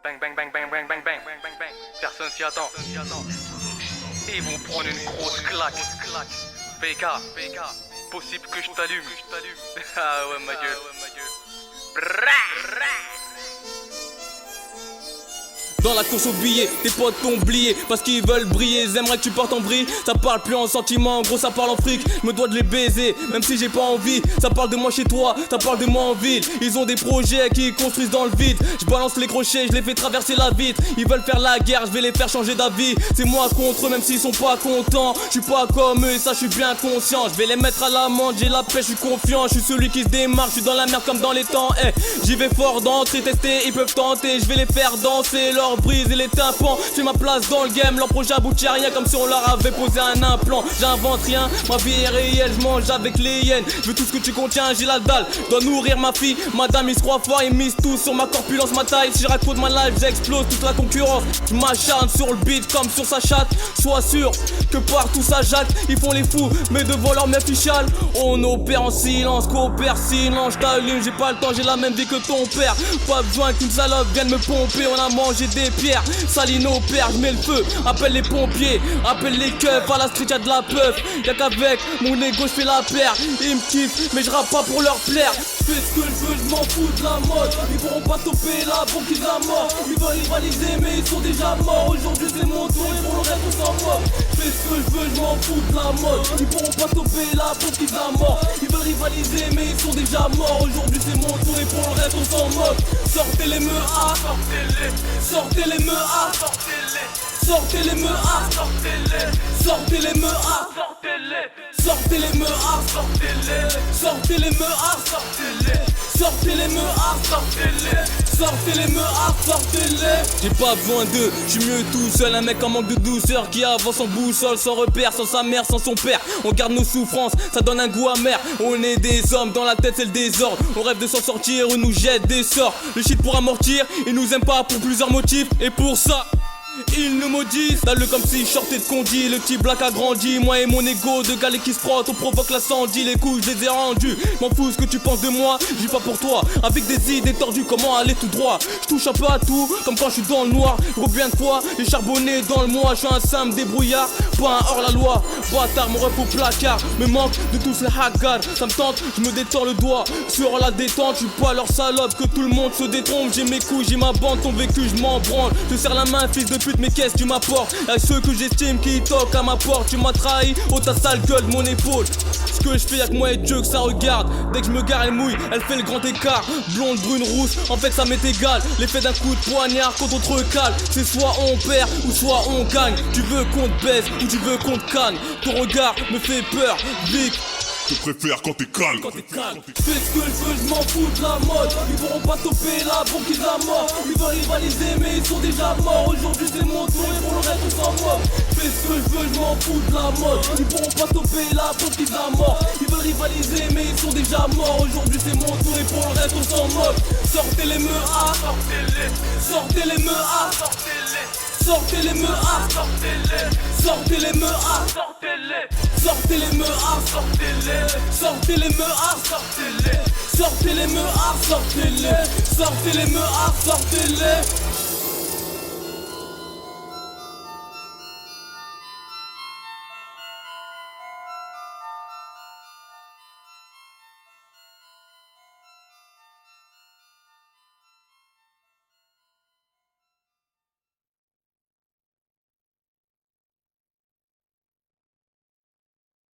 Bang bang bang bang bang bang bang bang bang bang. Personne s'y attend. Ils vont prendre une grosse claque. PK, possible que je t'allume. Ah ouais ma gueule. Dans la course aux billets, tes potes t'ont oublié parce qu'ils veulent briller, ils aimeraient que tu portes en vrille. Ça parle plus en sentiments, en gros ça parle en fric. Je me dois de les baiser, même si j'ai pas envie. Ça parle de moi chez toi, ça parle de moi en ville. Ils ont des projets qui construisent dans le vide. Je balance les crochets, je les fais traverser la vitre. Ils veulent faire la guerre, je vais les faire changer d'avis. C'est moi contre eux, même s'ils sont pas contents. Je suis pas comme eux et ça je suis bien conscient. Je vais les mettre à l'amende, j'ai la paix, je suis confiant. Je suis celui qui se démarque, je suis dans la merde comme dans les temps. J'y vais fort d'entrée, tester, ils peuvent tenter. Je vais les faire danser, leur brise et les tympans. J'ai ma place dans le game, leur projet aboutit à rien, comme si on leur avait posé un implant. J'invente rien, ma vie est réelle, je mange avec les hyènes. Je veux tout ce que tu contiens, j'ai la dalle. Dois nourrir ma fille, madame ils se croient fort, ils misent tout sur ma corpulence, ma taille. Si je raconte ma life, j'explose toute la concurrence. Je m'acharne sur le beat comme sur sa chatte. Sois sûr que partout ça jacque. Ils font les fous, mais devant leur meuf ils chialent. On opère en silence, coopère silence. Je t'allume, j'ai pas le temps, j'ai la même vie que ton père. Pas besoin qu'une salope vienne me pomper, on a mangé des pierres. Saline nos pères, je mets le feu, appelle les pompiers, appelle les keufs, à la street y'a de la peuf. Y'a qu'avec mon ego je fais la paire. Ils me kiffent, mais je rappe pas pour leur plaire. Je fais ce que je veux, je m'en fous de la mode. Ils pourront pas stopper la banque qu'ils a mort. Ils veulent rivaliser mais ils sont déjà morts. Aujourd'hui c'est mon tour et pour le reste on s'en moque. Je fais ce que je veux, je m'en fous de la mode. Ils pourront pas stopper la banque qu'ils a mort. Ils veulent rivaliser mais ils sont déjà morts. Aujourd'hui c'est mon tour et pour le reste on s'en moque. Sortez les meurs, sortez les meurs. Sortez les meurs, sortez les meurs, sortez les meurs, sortez les meurs, sortez les meurs, sortez les meurs, sortez-les. J'ai pas besoin d'eux, je suis mieux tout seul. Un mec en manque de douceur qui avance en boussole, sans repère, sans sa mère, sans son père. On garde nos souffrances, ça donne un goût amer. On est des hommes, dans la tête c'est le désordre. On rêve de s'en sortir, on nous jette des sorts. Le shit pour amortir, ils nous aiment pas pour plusieurs motifs. Et pour ça ils nous maudissent, dalle comme si je sortais de condi. Le petit black a grandi, moi et mon ego de galet qui se frottent. On provoque l'incendie, les couilles je les ai rendus. M'en fous ce que tu penses de moi, je vis pas pour toi. Avec des idées tordues, comment aller tout droit. Je touche un peu à tout, comme quand je suis dans le noir. Reviens de fois, les charbonnés dans le mois. Je suis un simple débrouillard, pas un hors la loi. Bâtard, mon ref au placard, me manque de tous les hagards. Ça me tente, je me détends le doigt sur la détente, je suis pas leur salope, que tout le monde se détrompe. J'ai mes couilles, j'ai ma bande, ton vécu, je m'en branle. Je serre la main, fils de pute, mais qu'est-ce que tu m'apportes? Avec ceux que j'estime qui toquent à ma porte. Tu m'as trahi, oh ta sale gueule de mon épaule. Ce que je fais y'a que moi et Dieu que ça regarde. Dès que je me gare elle mouille, elle fait le grand écart. Blonde, brune, rousse, en fait ça m'est égal. L'effet d'un coup de poignard quand on te recale. C'est soit on perd ou soit on gagne. Tu veux qu'on te baise ou tu veux qu'on te canne. Ton regard me fait peur, Vic. Je préfère quand t'es calme. Je fais ce que je veux, je m'en fous de la mode. Ils pourront pas stopper la banque qu'ils a mort. Ils veulent rivaliser mais ils sont déjà morts. Aujourd'hui c'est mon tour et pour le reste on s'en moque. Je fais ce que je veux, je m'en fous de la mode. Ils pourront pas stopper la banque qu'ils a mort. Ils veulent rivaliser mais ils sont déjà morts. Aujourd'hui c'est mon tour et pour le reste on s'en moque. Sortez les meurs, sortez les meurs, sortez les meurs, sortez les meurs, sortez les meurs, sortez les meurs, sortez les meurs, sortez les meurs, sortez les meurs, sortez les.